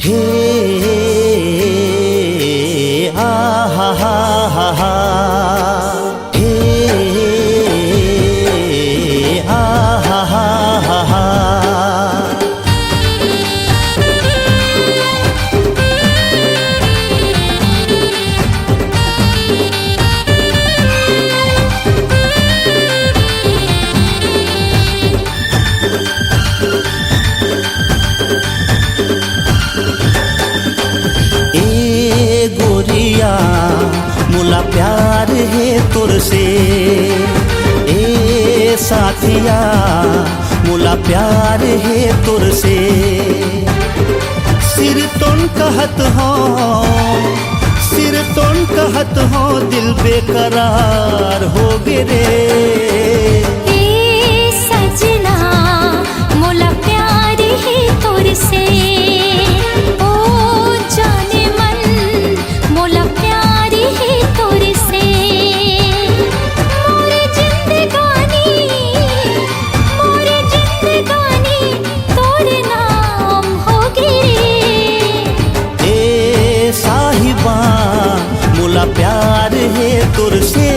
हे आ हा हा हा हा, हे आ हा हा हा हा। मोला प्यार है तुरसे ए साथिया, मोला प्यार है तुरसे। सिर तोन कहत हो, सिर तोन कहत हो, दिल बेकरार हो गे रे। ए सजना मोला प्यार है तुरसे, ओ जाने मन मोला प्यार है तुरसे। मोरे जिंदगानी तोरे नाम होगी रे। ए साहिबा मोला प्यार है तुरसे,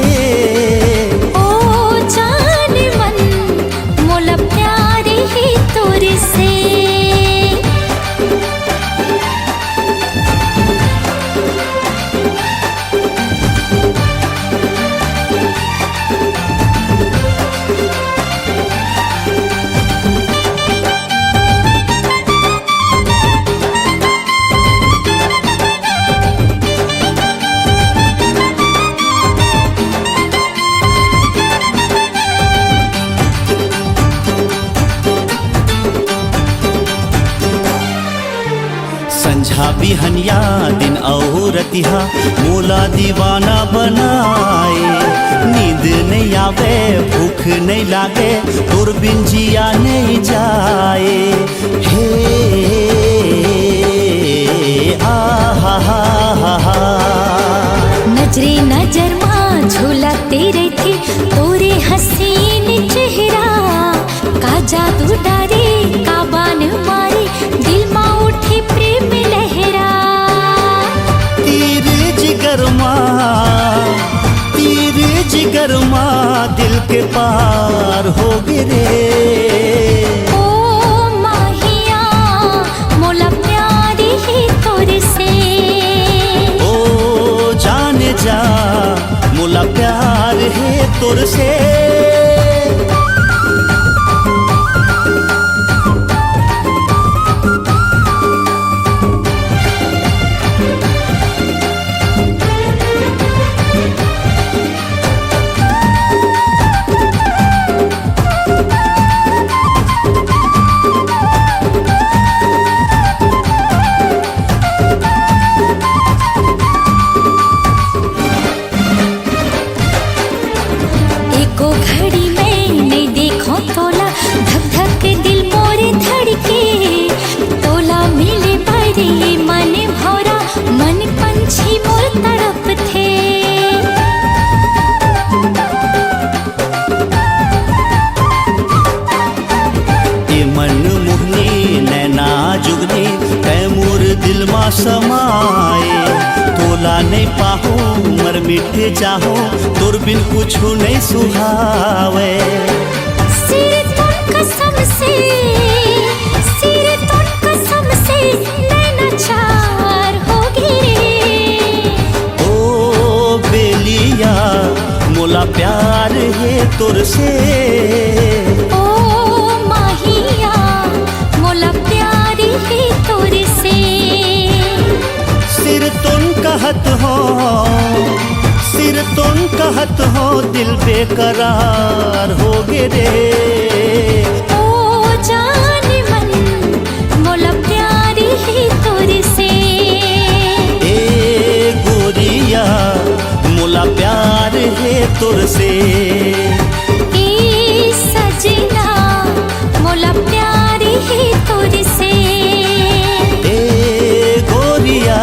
ओ जाने मन मोला प्यार है तुरसे। संझा बिहनिया दिन औरतिहा मोला दीवाना बनाए। नींद नहीं आवे भूख नहीं लागे, तोर बिन जिया नहीं जाए। हे आ हा हा हा हा। नजरे नजर माँ झूलते रहती तोरे हसीन चेहरा। का जादू डारे का बान मारे, दिल माँ उठे प्रेम लहरा। तीर जिगर माँ, तीर जिगर माँ, दिल के पार हो गिरे। ओ माहिया मोला प्यार है तुरसे, ओ जाने जा मोला प्यार है तुरसे। एको घड़ी में नहीं देखो तोला, धक धक दिल मोरे धड़के। तोला मिले बारे मन भौरा, मन पंछी मोर तड़प थे। ये मन मुहनी नैना जुगनी तैमूर दिल मा समाए। तोला नहीं पाहो मर मिटे चाहो, तोर बिन कुछ नहीं सुहावे। सिर तोन कसम से, सिर तोन कसम से नैना चार होगी रे। ओ बेलिया मोला प्यार है तुरसे, ओ माहिया मोला प्यार है तुरसे। सिर तुम कहत हो, सिर तुम कहत हो, दिल बेकरार हो गे रे। ओ जाने मन मोला प्यार है तुरसे, ए गोरिया मोला प्यार है तुरसे। ए सजना मोला प्यार है तुरसे, ए गोरिया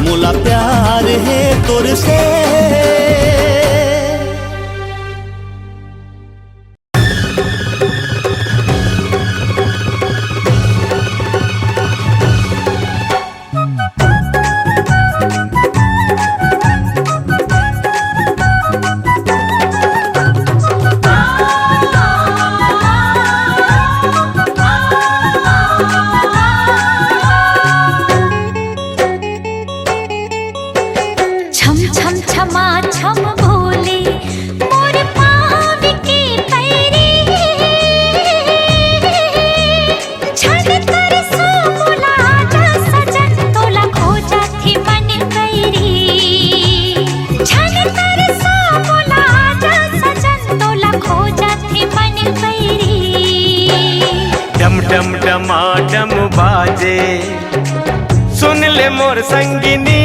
मोला प्यार है तुरसे। छम छमा छम भोले मोर पाँव के पैरी छन कर सो बोला आजा सजन तोला खोजा थी मन पैरी छन कर सो बोला आजा सजन तोला खोजा थी मन पैरी डम डम डमा डम बाजे सुन ले मोर संगिनी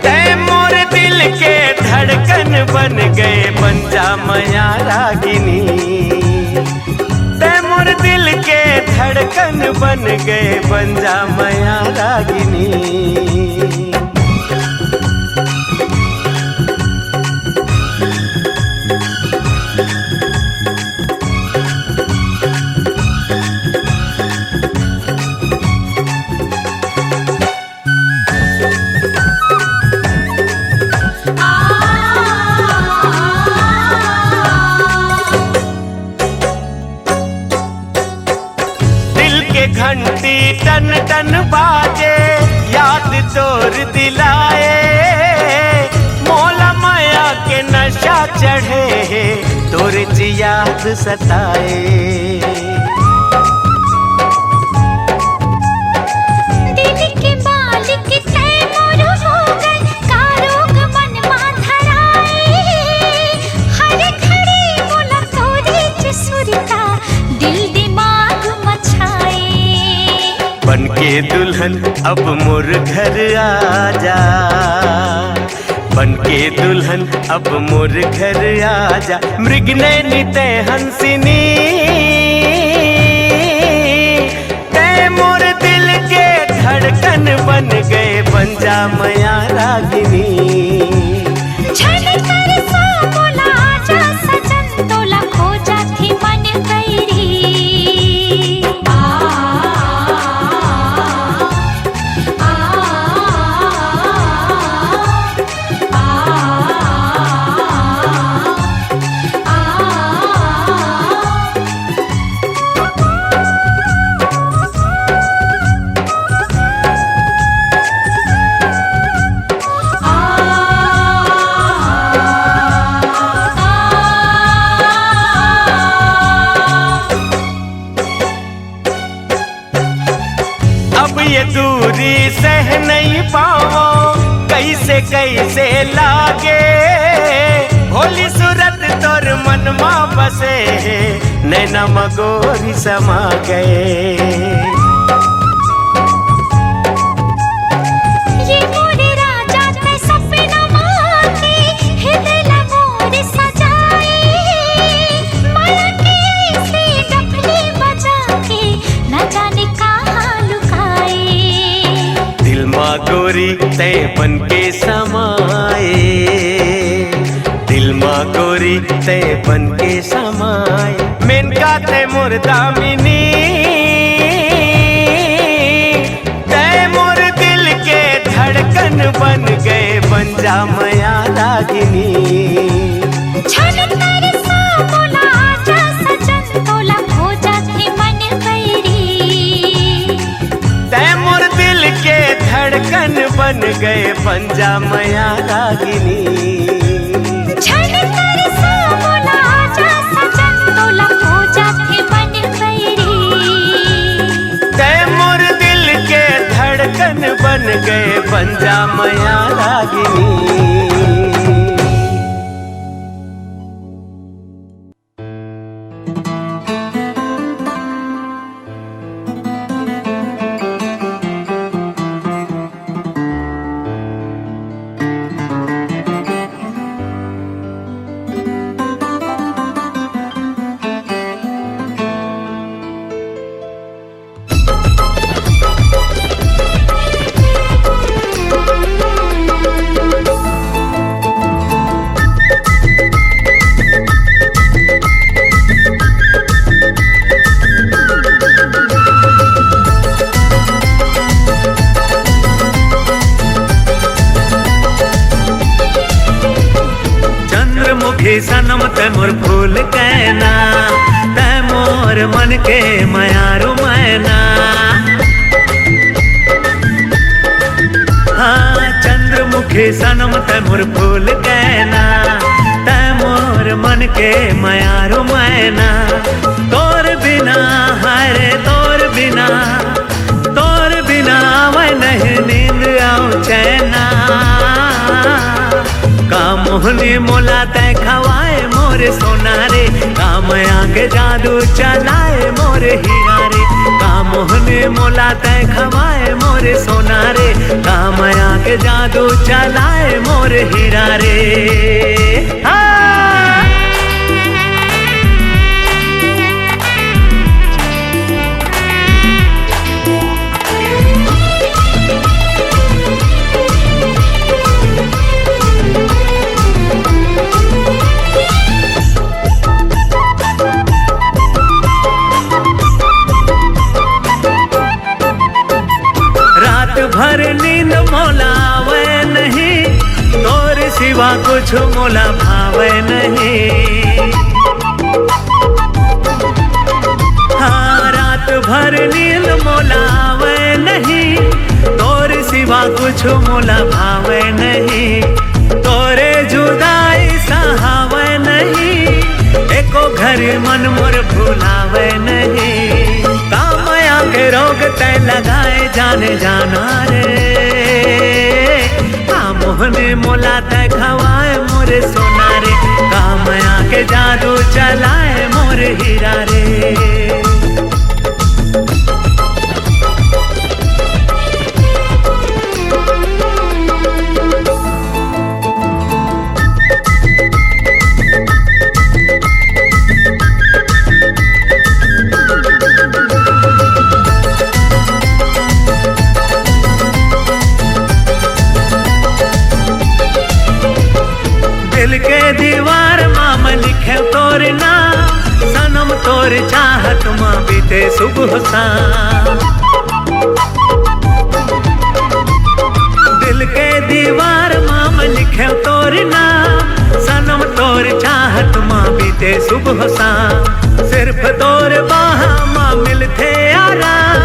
तै मोर दिल के धड़कन बन गए बन जा मैया रागिनी तै मोर दिल के धड़कन बन गए बन जा मैया रागिनी। घंटी टन टन बाजे याद तोर दिलाए मौला माया के नशा चढ़े तोर याद सताए। दिल के मालिक तै मोर हो गए कारोग मन माधराए हर घड़ी बोला तोरी जसुरता दिल दिमाग मछाए। बन के दुल्हन अब मोर घर आजा बन के दुल्हन अब मोर घर आजा मृग नैनी तै हंसिनी तै मोर दिल के धड़कन बन गए बन जा मैया रागिनी। छन कर सो बोला आजा सजन तोला खोजा थी मन पैरी अब ये दूरी सह नहीं पाओ कैसे कैसे लागे भोली सूरत तोर मन माँ बसे नैना मगोरी समा गए। ये मोरे राजा तै सपना माके हृदय मोर सजाए माया के ऐसे डफली बजा के न जाने कहाँ लुकाए। दिल माँ गोरी तै बन के समाए दिल माँ गोरी तै बन के समाए मेनका तै मोर दामिनी तै मोर दिल के धड़कन बन गए बन जा मैया रागिनी। छन कर सो बोला आजा सजन तोला खोजा थी मन पैरी तै मोर दिल के धड़कन बन गए बन जा मैया रागिनी। छन कर सो बोला आजा सजन तोला खोजा थी मन पैरी तै मोर दिल के धड़कन बन गए बन जा मैया रागिनी। सनम ते मोर फूल कहना ते मोर मन के मायारू मैना हाँ चंद्रमुखी सनम तै मोर फूल कहना, तै मोर मन के मयारो मैना। तोर बिना हरे तोर बिना मैं नहीं नींद आऊं चैना। कामोहनी मोला तै खवाए मोरे सोना रे, काम आके जादू चलाए मोरे हीरा रे। कामोहनी मोला तै खवाए मोरे सोना रे, काम आके जादू चलाए मोरे हीरा रे। भर नींद मोला आवे नहीं, तोर सिवा कुछ मोला भावे नहीं। हाँ रात भर नींद मोला आवे नहीं, तोर सिवा कुछ मोला भावे नहीं। तोरे जुदाई सहावे नहीं, एको घर मन मोर भुलावे नहीं। कामया के रोग तय लगाए जाने जाना रे, कामोहनी मोला तय खवाए मोरे सोना रे। कामया के जादू चलाए मोरे हीरा रे। दिल के दीवार माम लिखे तोर नाम, सनम तोर चाहत माँ बीते सुबह शाम। दिल के दीवार माम लिखे तोर नाम, सनम तोर चाहत माँ बीते सुबह शाम। सिर्फ तोर बाहा माँ मिलते आराम,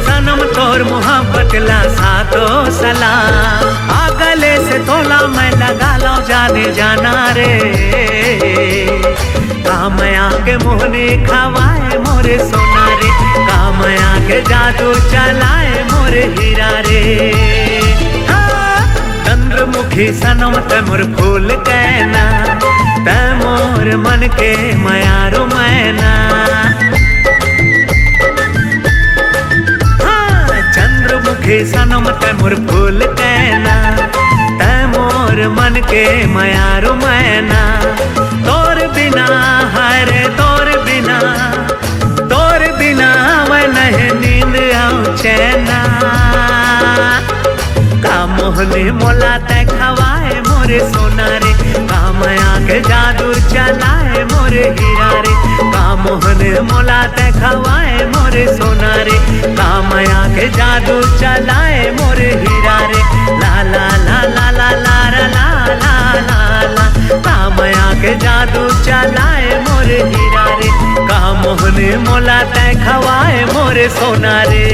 सनम तोर मोहब्बत ला सातो सलाम। आगले से तोला मैं लगा लो जाने जाना रे, कामया के मोहनी खवाए मोरे सोना रे। कामया के जादू चलाए मोरे हीरा रे। चंद्रमुखी सनम तै मोर फूल कहना, तै मोर मन के मयारो मैना। चंद्रमुखी सनम तै मोर फूल कहना, तै मोर मन के मयारो मैना। तोर बिना हरे तोर बिना मैं नहीं नींद आऊं चैना। कामोहनी मोला तै खवाए मोरे सोना रे, कामया के जादू चलाए मोरे हीरा रे। कामोहनी मोला तै खवाए मोरे सोना रे, कामया के जादू चलाए मोरे हीरा रे। ला ला ला ला ला ला ला ला ला ला, कामया के जादू चलाए मोरे हीरा रे। कामोहनी मोला तै खवाए मोरे सोना रे।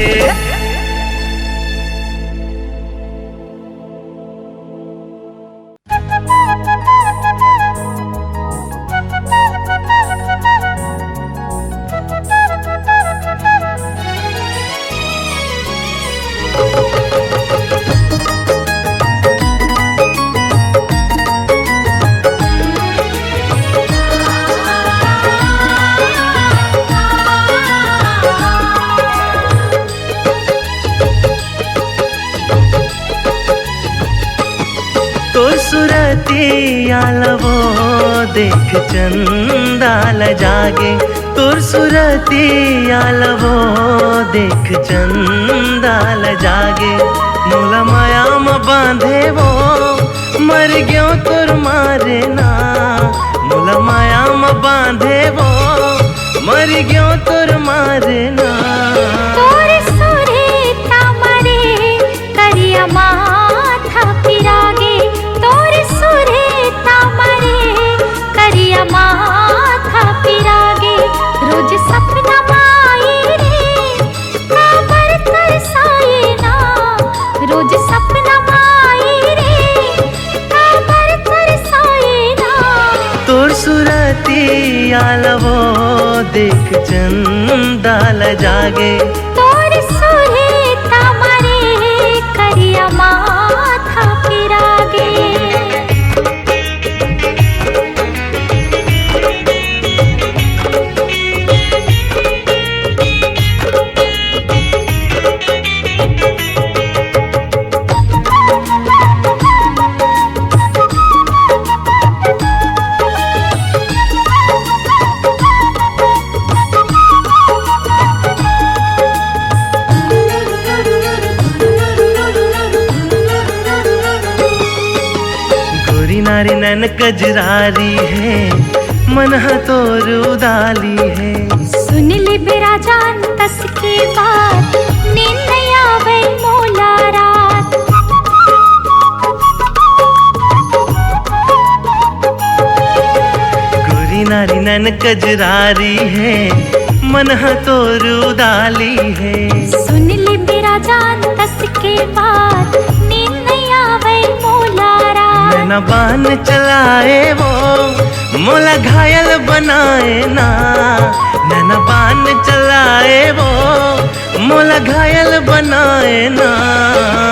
सूरतिया लवो देख चंदा ल जागे, तोर सूरतिया लवो देख चंदा ल जागे। मोला माया म बांधे वो मर गयो तोर मारे ना, मोला माया म बांधे वो मर गयो तोर मारे ना। तोर सुरे तामरे करिया माथा पिरागे, तोर सुरे तामरे करिया माथा पिरागे। रोज सपना माई रे काबर तरसाए ना, रोज सपना माई रे आलवो देख चंदाल जागे। तोर सुरे तामरे करिया माथा पिरागे। नारी नैन कजरारी है मन तोर उदाली है। सुन ले बेरा जान तस की बात नींद नहीं आवे मोला रात। गोरी नारी नैन कजरारी है मन तोर उदाली है। सुन ले बेरा जान तस की बात नींद नहीं आवे मोला रात। नैना बान चलाए वो मोला घायल बनाए ना। नैना बान चलाए वो मोला घायल बनाए ना।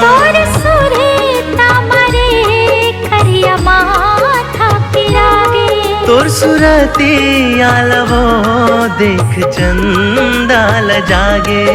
तोर सुरे तामरे करिया माथा पिरागे। तोर सुरती आलवो देख चंदाल जागे।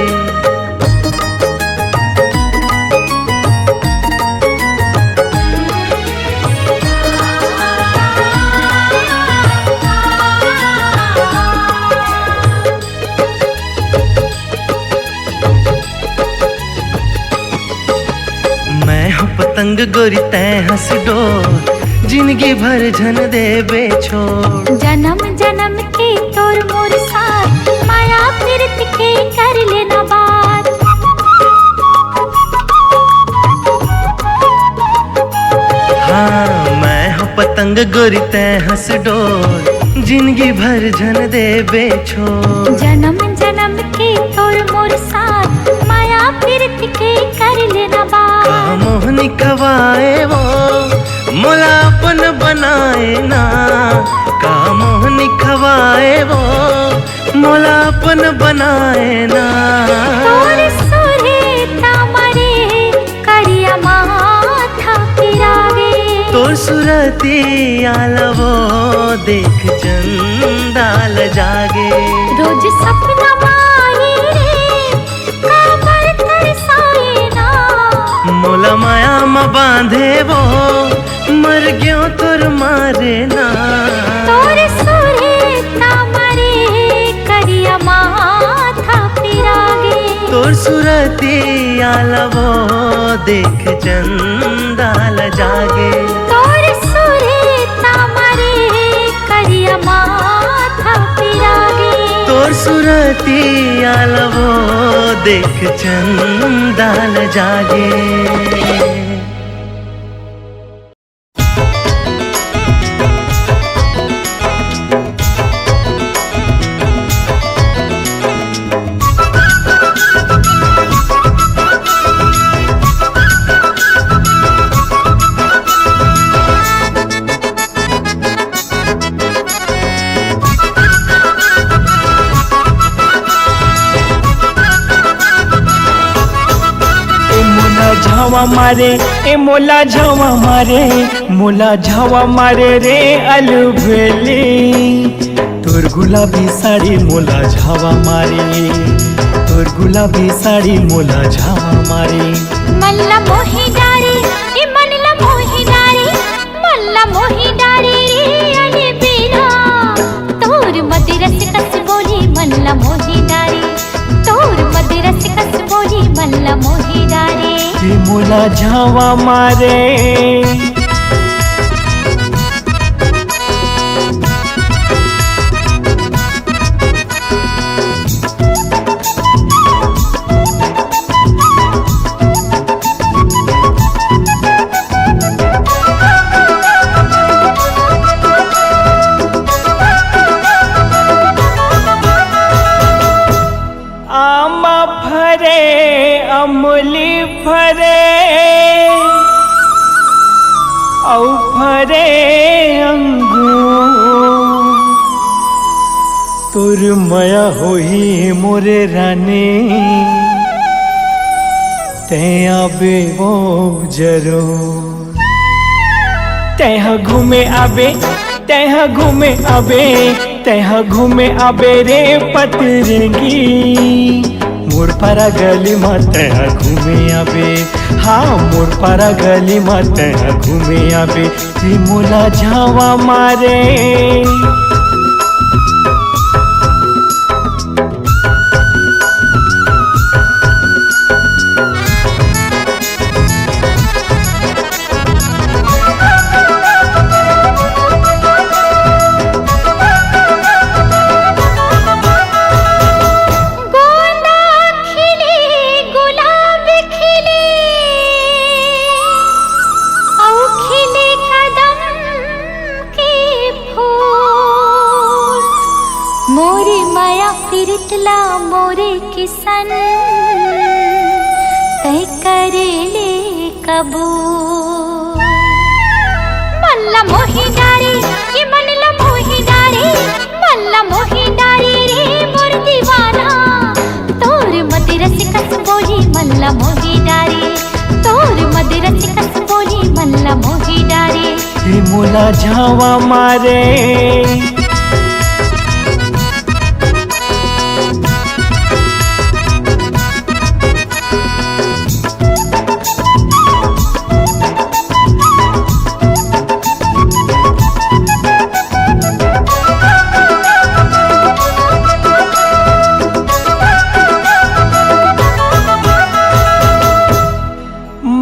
पतंग गोरी तय हंस डोर जिंदगी भर झन दे बेछोड़। जन्म जन्म के तोर मोर साथ माया फिरत के कर लेना बात। हाँ मैं हूँ पतंग गोरी तय हंस डोर जिंदगी भर झन दे बेछोड़। जन्म जन्म के तोर मोर साथ माया फिरत के कर लेना बात। मोहनी खवाए वो मोला अपन बनाए ना। का मोहनी खवाए वो मोला अपन बनाए ना। तोर सुरे तामरे करिया माथा पिरागे। तोर सुरती आलवो देख चंदाल जागे। रोज सपना माही रे काबर तरसाए ना। मोला माया में बांधे वो मर गयो तोर मारे ना। तोर सुरे तामरे करिया माथा पिरागे। तोर सुरती आलवो देख चंदाल जागे। तोर सुरे तामरे करिया माथा पिरागे। तोर सुरती आलवो देख चंदाल जागे। झावा मारे ए मोला झावा मारे, मोला झावा मारे रे अलबेली। तोर गुलाबी साड़ी मोला झावा मारे, तोर गुलाबी साड़ी मोला झावा मारे। मल्ला मोही डारी ए मनला मोही डारी, मल्ला मोही डारी रे अले बेरा। तोर मदिरस कस बोली मल्ला मोही डारी, तोर मदिरस कस बोली मल्ला मोही डारी। ए मोला झावा मारे, आमा फरे अमली फरे औ फरे अंगूर। तोर माया होही मोरे रानी तैं आबे वो जरूर तैं घूमे आबे तैं घूमे आबे तैं घूमे आबे रे पतरंगी मोर पारा गली में तैं घूमे आबे हाँ मोर पारा गली में तैं घूमे आबे रे मोला झावा मारे फिरतला मोरे किसन तय करे ले कबूल मल्ला मोही डारे ये मनला मोही डारे मल्ला मोही डारे रे मोर दीवाना तोर मदिरस कस बोली मल्ला मोही डारे तोर मदिरस कस बोली मल्ला मोही डारे रे मोला झावा मारे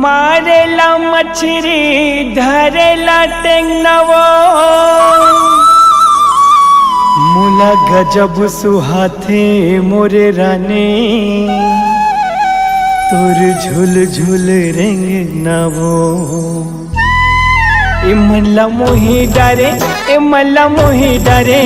मारेला मछरी धरेला टेंगनवो मोला गजब सुहाथे मोरे रानी तोर झुल झुल रेंगनवो ए मनला मोही डारे ए मनला मोही डारे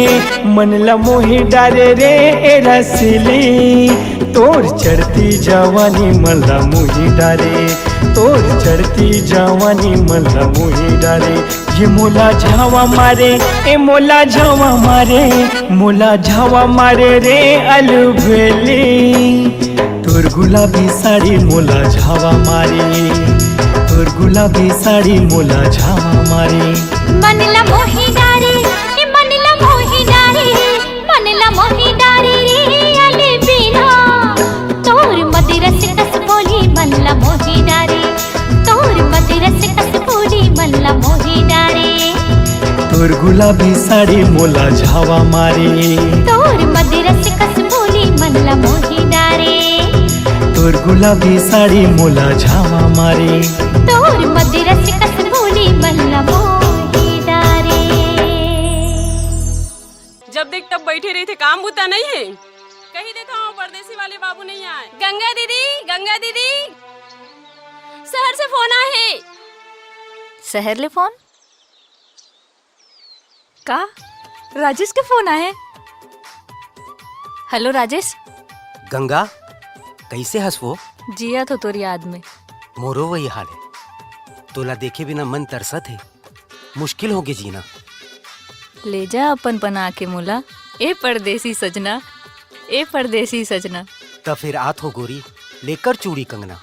मनला मोही डारे रे ए रसीली तोर चढ़ती जवानी मल्ला मोही डारे तोर चढ़ती जवानी मल्ला मोही डारे ये मोला झावा मारे ए मोला झावा मारे मोला झावा मारे रे अलबेली तोर गुलाबी साड़ी मोला झावा मारे तोर गुलाबी साड़ी मोला झावा मारे मनला मोही डारे ए मनला मोही डारे मनला मोही डारे रे अले बिना तोर मदिरस कस बोली मल्ला मोही डारे तोर मदिरस कस बोली मल्ला मोही डारे तोर गुलाबी साड़ी मोला झावा मारे तोर मदिरस कस बोली मल्ला मोही डारे तोर गुलाबी साड़ी मोला झावा मारे तोर मदिरस कस बोली मल्ला मोही डारे जब देख तब बैठे रहे थे, काम होता नहीं है। कहीं देखा हो परदेसी वाले बाबू नहीं आए। गंगा दीदी शहर से फोन आए है। शहर ले फोन का राजेश के फोन आए। हेलो राजेश। गंगा कैसे हंस वो जिया तो तोरी याद में मोरो वही हाल है। तोला देखे बिना मन तरसत है, मुश्किल होगे जीना। ले जा अपन बना के मुला ए परदेसी सजना, ए परदेसी सजना। तब फिर आत हो गोरी लेकर चूड़ी कंगना।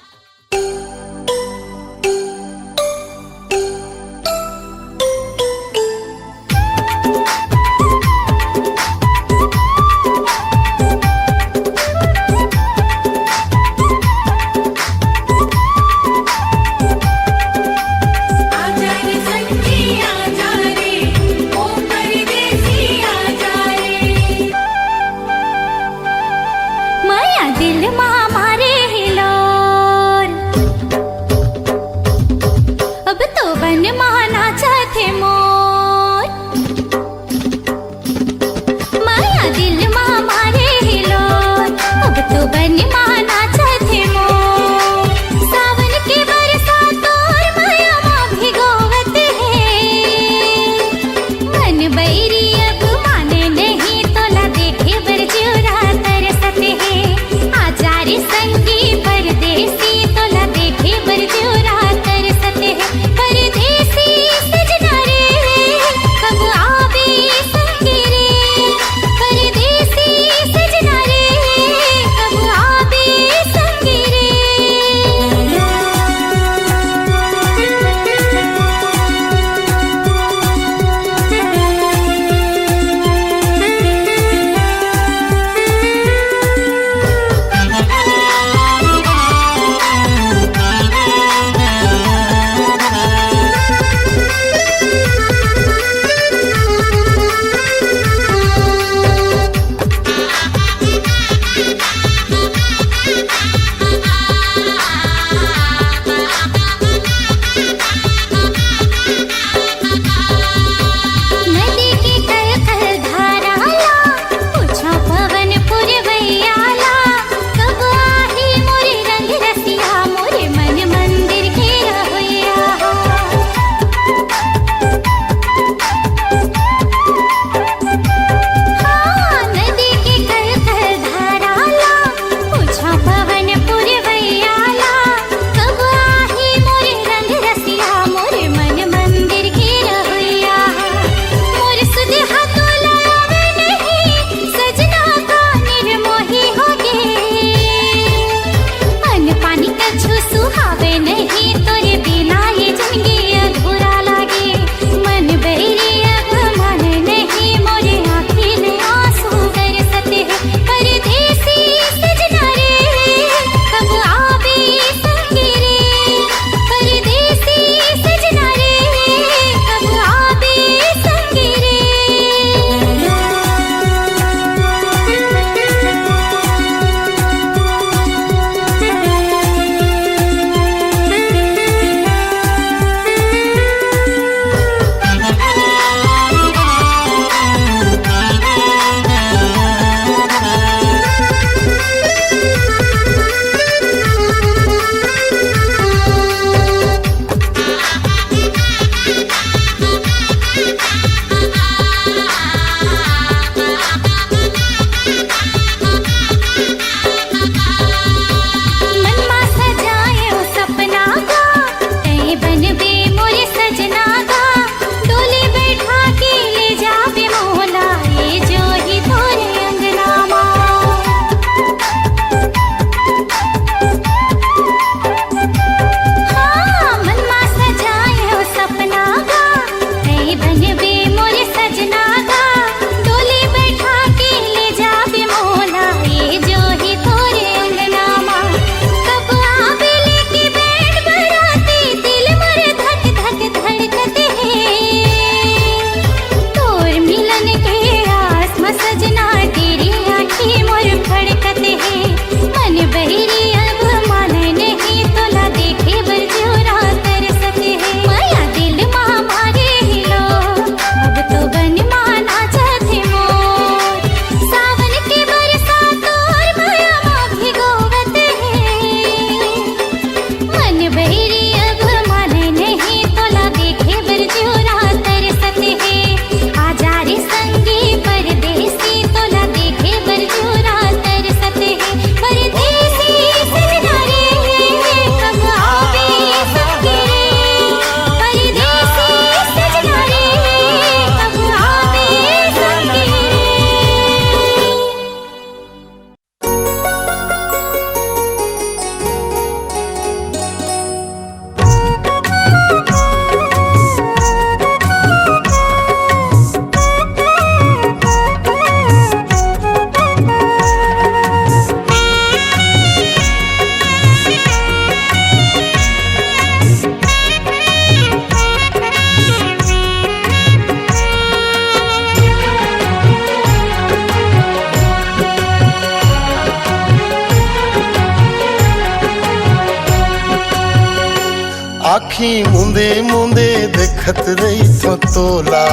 आखी मुंदे मुंदे देखत रही तो तोला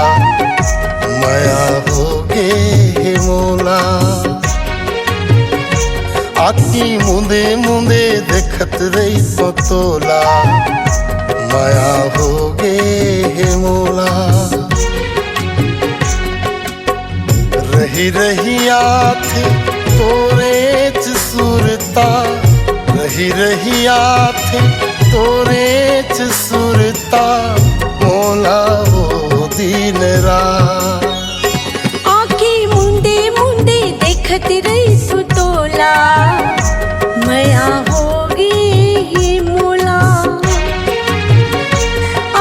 माया हो गे हे मोला। आखी मुंदे मुंदे देखत रही तो तोला माया हो गे हे मोला। रही रही आथ तोरे च सुरता, रही रही आथ तोरे च सुरता मोला हो दिन रात। आँखें मुंदे मुंदे देखत रही सु तोला माया होगी ही मोला।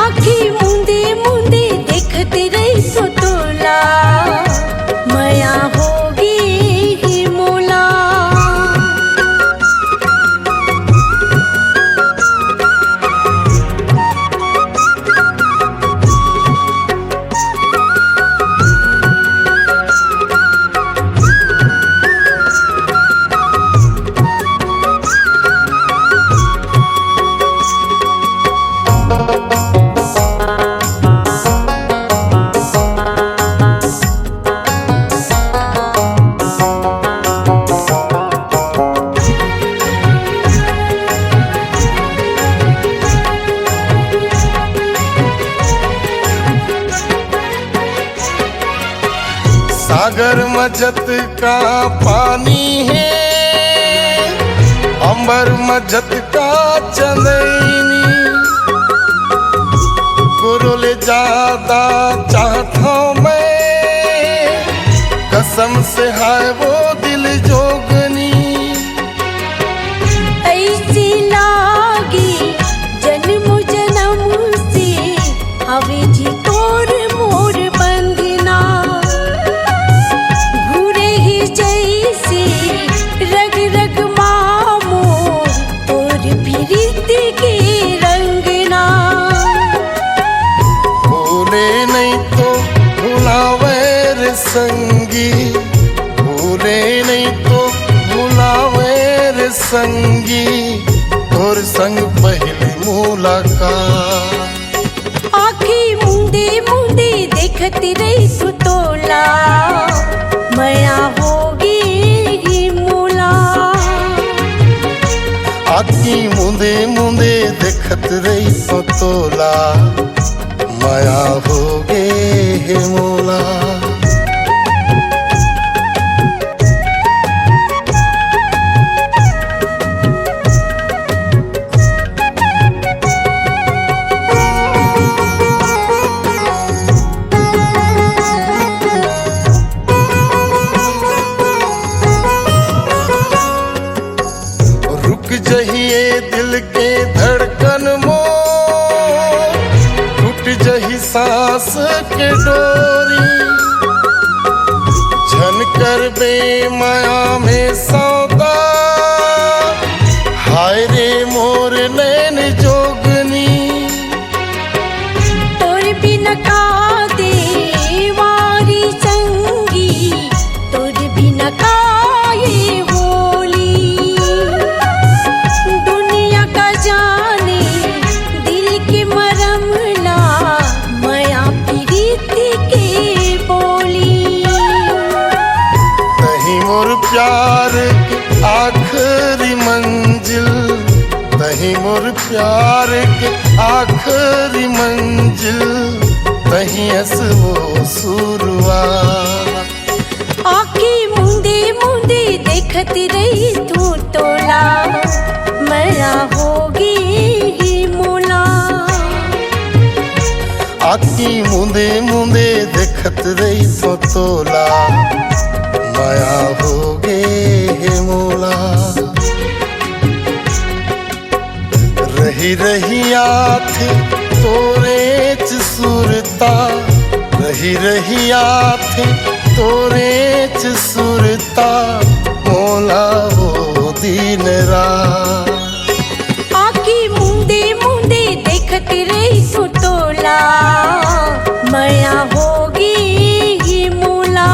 आँखें मुंदे मुंदे देखत रही सु तोला माया होगी ही मोला। सागर मजत का पानी है, अंबर मजत का चंदनी। गुरुले ज्यादा चाहता मैं, कसम से है वो दिल जोगनी। ऐसी लागी जन्म जन्म से हवे जी तोर मोर बंधना। घूरे ही जैसे रग रग मामो तोर प्रीति के रंगना। भूले नहीं तो भुलावेर संगी, भूले नहीं तो भुलावेर संगी तोर संग पहली मुलाकात। आँखें मुंदे मुंदे देखत रही सु तोला माया होगी ही मोला। आखी मुंदे मुंदे देखत रही तो तोला माया हो गे हे मोला। जहिए दिल के धड़कन मोर, टूट जही सांस के डोरी। झनकर बे माया में सौदा, हाय रे मोर नैन जोगनी। तोर बिन का देवारी संगी, तोर बिन का ये होली। दुनिया का जाने दिल के मरमला माया प्रीति के बोली। तही मोर प्यार के आखिरी मंजिल, तही मोर प्यार के आखिरी मंजिल, तही हस वो शुरुआत। आँखें मुंदे मुंदे देखत रही तू तोला माया होगी ही मोला। आखी मुंदे मुंदे देखत रही तो तोला माया हो गे हे मोला। रही रही आथ तोरे च सुरता, रही रही आथ तोरे च सुरता मोला हो दिन रात। आँखें मुंदे मुंदे देखत रही सु तोला माया होगी ही मोला।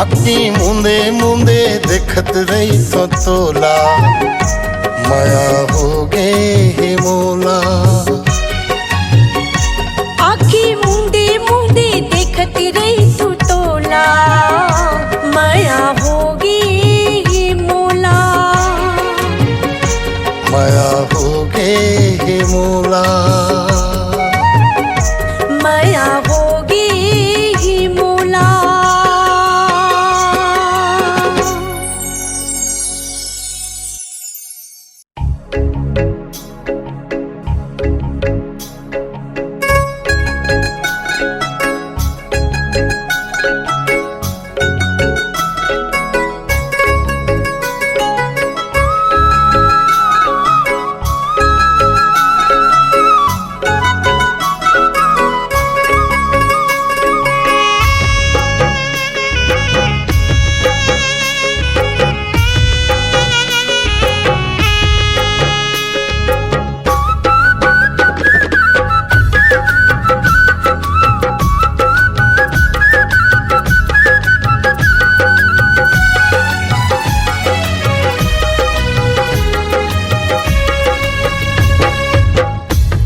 आखी मुंदे मुंदे देखत रही तो तोला माया होगे हे मोला। आखी मुंदे मुंदे देखती रही तू तोला, माया होगी ये मोला। माया होगे हे मोला। माया होगी ये मोला।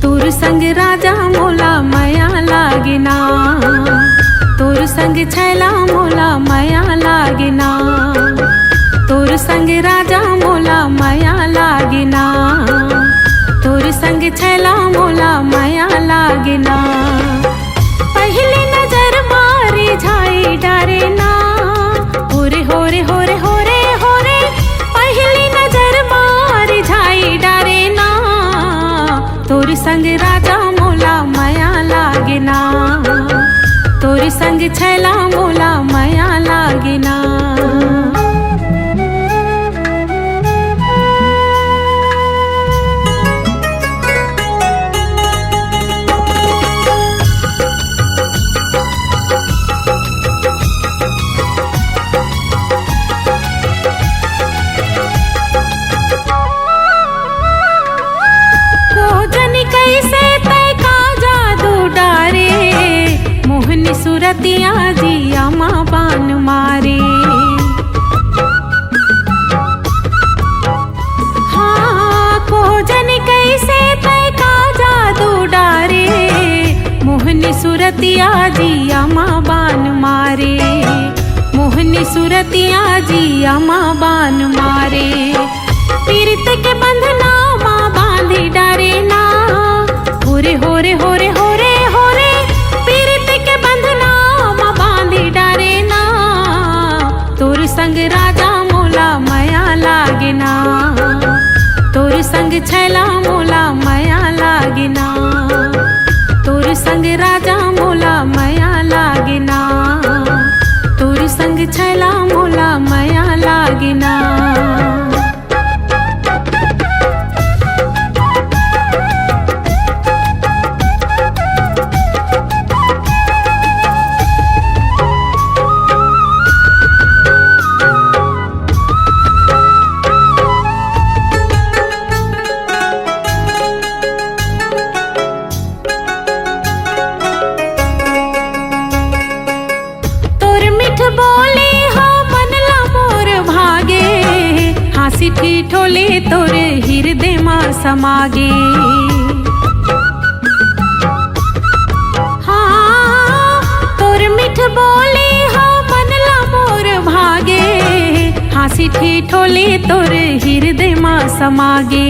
तोर संग राजा मोला माया लागिना, तोर संग छैला मोला माया लागिना। तोर संग राजा मोला माया लागिना, तोर संग छैला मोला माया लागिना। पहले नजर मारी झाई डारे ना, होरे होरे होरे होरे होरे। पहली नजर मारी झाई डारे ना, तोर संग राजा मोला माया लागिना, तोर संग छैला मोला माया लागिना। कैसे तय का जादू डारे, मोहनी सुरतिया जिया माँ बान मारे। हाँ को जन कैसे तय का जादू डारे, मोहनी सुरतिया जिया माँ बान मारे। मोहनी सुरतिया जिया माँ बान मारे। पीरित के बंधना माँ बांधी डारे ना, होरे होरे होरे होरे होरे। पीरित के बंधना माँ बांधी डारे ना, तोर संग राजा मोला माया लागिना, तोर संग छैला मोला माया लागिना। तोर संग राजा मोला माया लागिना, तोर संग छैला मोला माया लागिना। ठिठोले तोर हृदय माँ समागे। हाँ तोर मिठ बोले हो मनला मोर भागे। हाँसी ठिठोले तोर हृदय माँ समागे।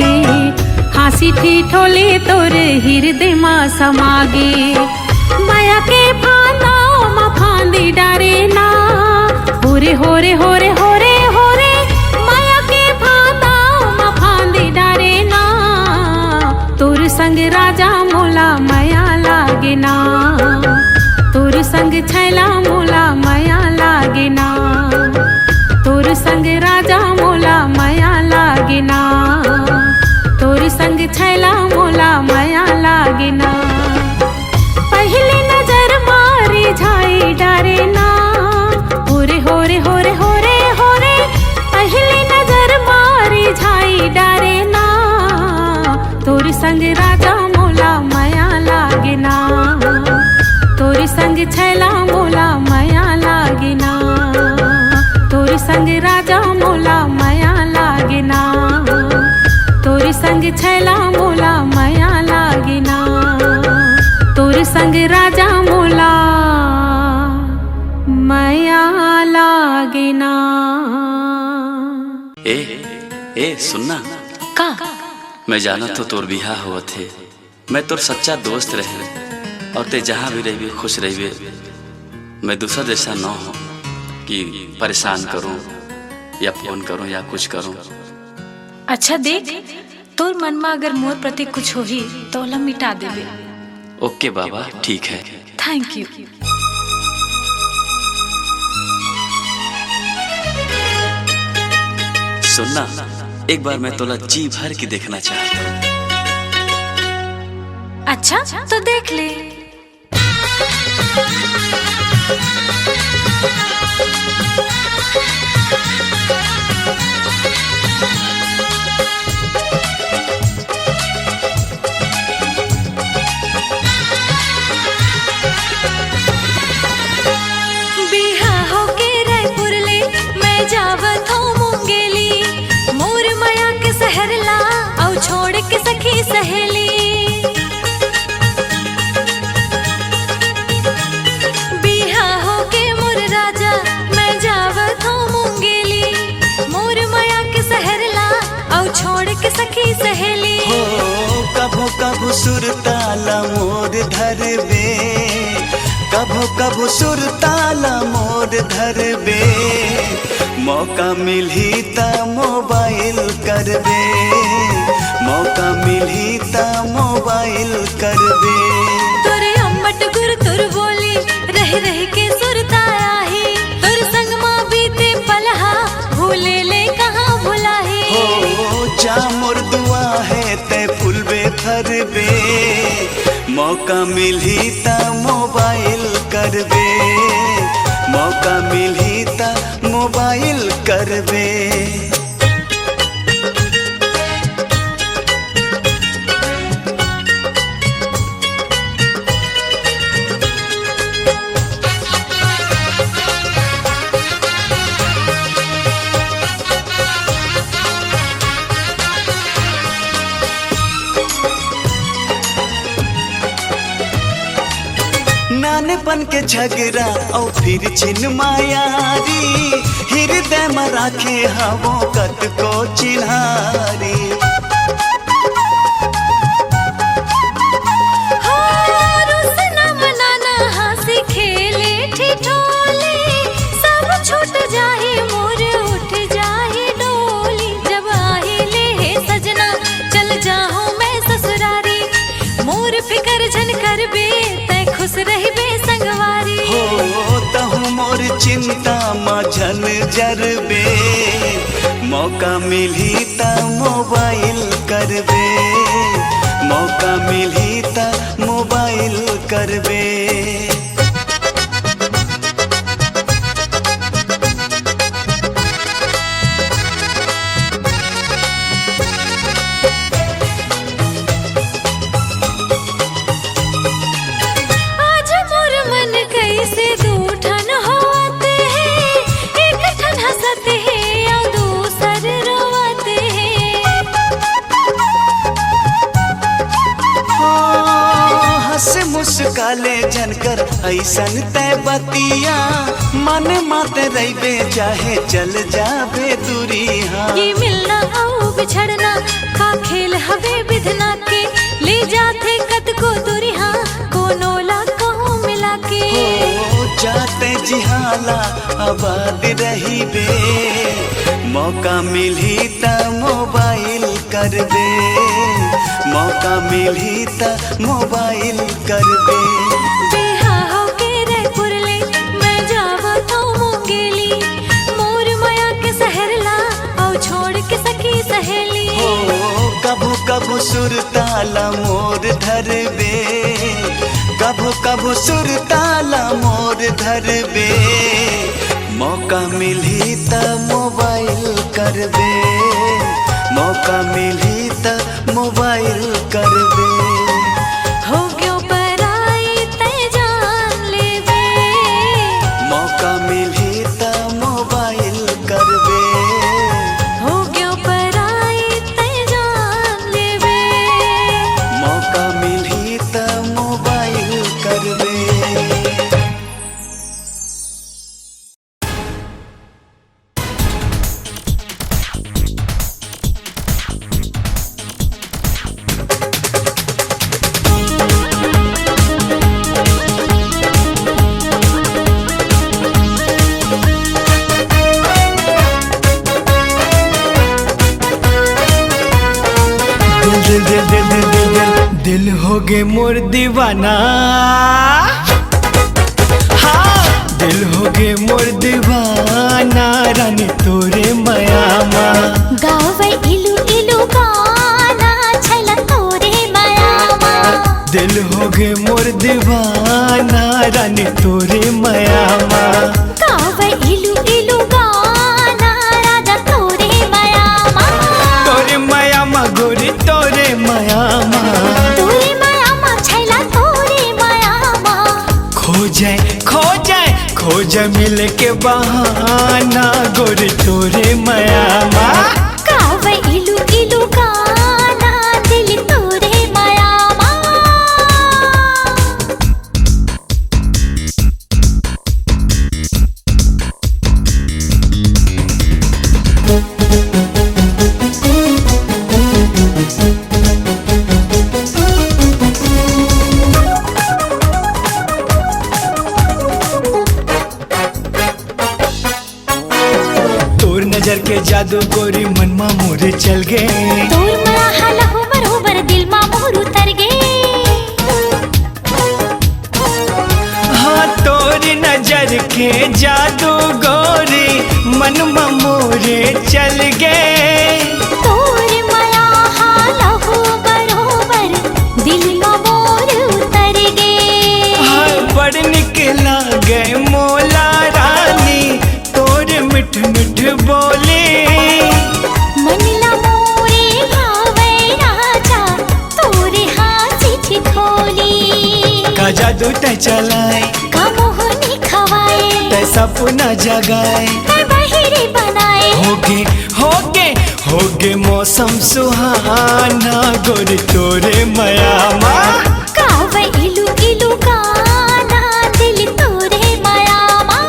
हाँसी ठिठोले तोर हृदय माँ समागे। माया के फांदा माँ फांदी डारे ना, होरे होरे होरे होरे होरे। तोर संग राजा मोला माया लागिना, तोर संग छैला मोला माया लागिना। तोर संग राजा मोला माया लागिना, तोर संग छैला मोला माया लागिना। पहली नजर मारी झाई डारे ना, होरे होरे होरे होरे होरे। पहली नजर मारी झाई डारे ना, तोर संग राजा मोला माया लागिना, तोर संग छैला मोला माया लागिना। तोर संग राजा मोला माया लागिना, संग छैला मोला माया लागिना, तोर संग राजा मोला माया लागिना। ए सुनना का मैं जाना तो तोर बिहा हुआ थे, मैं तोर सच्चा दोस्त रहे और ते जहाँ भी रही खुश रही। मैं दूसरा जैसा न हो कि परेशान करूं या फोन करूं या कुछ करूं। अच्छा देख, तोर मन में अगर मोर प्रति कुछ होही तो ओला मिटा देबे। ओके बाबा, ठीक है। Thank you. सुनना, एक बार मैं तोला जी भर के देखना चाहता हूँ। अच्छा तो देख ले। बिहा होके रायपुर ले मैं जावत हूँ मुंगेली, मोर माया के सहरला औ छोड़ के सखी सहेली। बिहा होके मोर राजा मैं जावत हूँ मुंगेली, मोर माया के सहरला औ छोड़ के सखी सहेली। हो कभो कभो सुरताला मोर धरबे, कभो कभो सुरताला मोर धरबे, मौका मिलही त मोबाइल करबे, मौका मिलही त मोबाइल करबे। तोरे अम्मट गुर तुर बोली रह रह के सुरता आही, तुर संग माँ बीते पलहा भूले ले कहाँ भुलाही। हो जा मोर दुआ है ते फुलबे फरबे, मौका मिलही त मोबाइल करबे, मौका मिलही त मोबाइल करबे। नानेपन के झगड़ा और फिर छिन मायारी, हृदय में राखे हवो कत को चिन्हारी। रुसना मनाना हंसी खेले ठिठोले, सब छूट जाही मोर उठ जाही डोली। जब आही ले सजना चल जाहूँ मैं ससुरारी, मोर फिकर झन करबे तै खुश रहिबे संगवारी। हो तहु मोर चिंता माझन जरबे, मौका मिलही त मोबाइल करबे, मौका मिलही त मोबाइल करबे। आज मोर मन कैसे दू ठन होते हैं, एक ठन हंसते हैं और दूसर रोते हैं। हंस मुस्काले जनकर ऐसन तय बतिया, मन मात रहिबे चाहे चल जाबे दूरिया। ये मिलना और बिछड़ना का खेल हवे विधना के, ले जाते कत को दूरिया कोनो ला कहूँ मिला के। हो जाते जिहाला आबाद रहिबे, मौका मिलही त मोबाइल करबे, मौका मिलही त मोबाइल करबे। बिहा होके रायपुर ले मैं जावत हूँ मुंगेली, मोर माया के सहरला औ छोड़ के सखी सहेली। हो कभो कभो सुरताला मोर धरबे, कभो कभो सुरताला मोर धरबे, मौका मिलही त मोबाइल करबे, मौका मिलही त मोबाइल करबे। हो गयो पराई तै जान लेबे, मौका मिलही त मोबाइल करबे। हो गयो पराई तै जान लेबे। हो गे मोर दीवाना, हाँ दिल हो गे मोर दीवाना रानी तोरे मायामा। गावे इलू इलू गाना छैला तोरे मायामा। दिल हो गे मोर दीवाना रानी तोरे मायामा। गावे इलू इलू गाना राजा तोरे मायामा। तोरे मायामा गोरी तोरे मायामा। तोरे मायामा छैला तोरे मायामा। खो जाए खो जाए खो जाए मिल के बहाना गोरी तोरे मायामा। गावे इलू इलू गाना दिल तोरे मायामा। तोर नजर के जादू गोरी मनमा मोरे चल गए। तोर मरा हाला होबर होबर दिल मा मोर उतर गे। हाँ तोरी नजर के जादू गोरी मनमा मोरे चल गए। तोर मरा हाला होबर होबर दिल मा मोर उतर गे। हाँ बड़ निकला गए मोला रानी तोर मिठ मिठ बोले। मनला मोरे भावे राजा तोरे हाथ ठिठोली। का जादू तय चलाए का मोहनी खवाए तय सपना जगाए। तय बहिरे बनाए होगे मौसम सुहाना गोरी तोरे मायामा। गावे इलू इलू गाना दिल तोरे मायामा।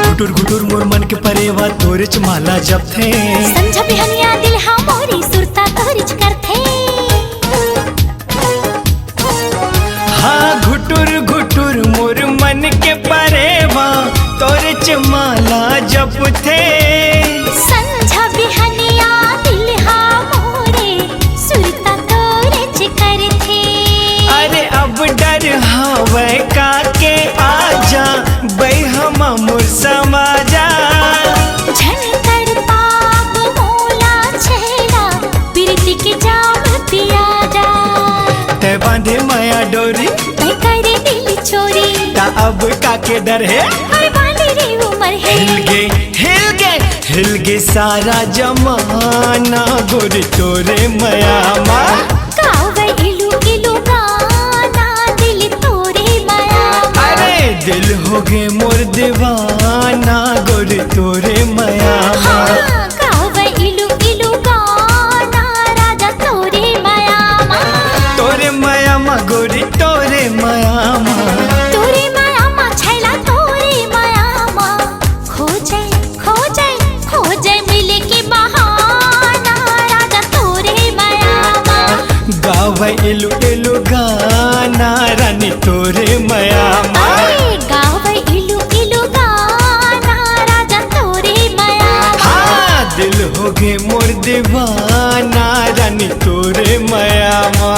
घुटुर घुटुर मोर मन के परेवा तोरे च माला जब थे। समझ बिहनिया दिल हा मोरी सुरता तोरिच करथे। हाँ घुटुर घुटुर मोर मन के परेवा तोरे च माला जब थे। समझ बिहनिया दिल हा मोरे सुरता तोरिच करथे। अरे अब डर हवे का के आजा बई हम मोर समाजा। झनकर पाप मोला छैला प्रीति के जाम पिया जा। ते बांधे माया डोरी तय करे दिल चोरी ता अब का के डर है। हर बांधे रे उमर है। हिल गे सारा जमाना गोरी तोरे मायामा। गावे इलू इलू गाना दिल तोरे मायामा। अरे दिल हो गे मोर दीवाना गोरी तोरे मायामा। हाँ, गावे इलू इलू गाना राजा तोरे मायामा। तोरे मायामा गोरी तोरे मायामा। तोरे मायामा छैला तोरे मायामा। खो जाए मिले के बहाना राजा तोरे मायामा। गावे इलू इलू गाना रानी तोरे मायामा। अरे गावे इलू इलू गाना राजा तोरे मायामा। हाँ दिल हो गे मोर दीवाना रानी तोरे मायामा।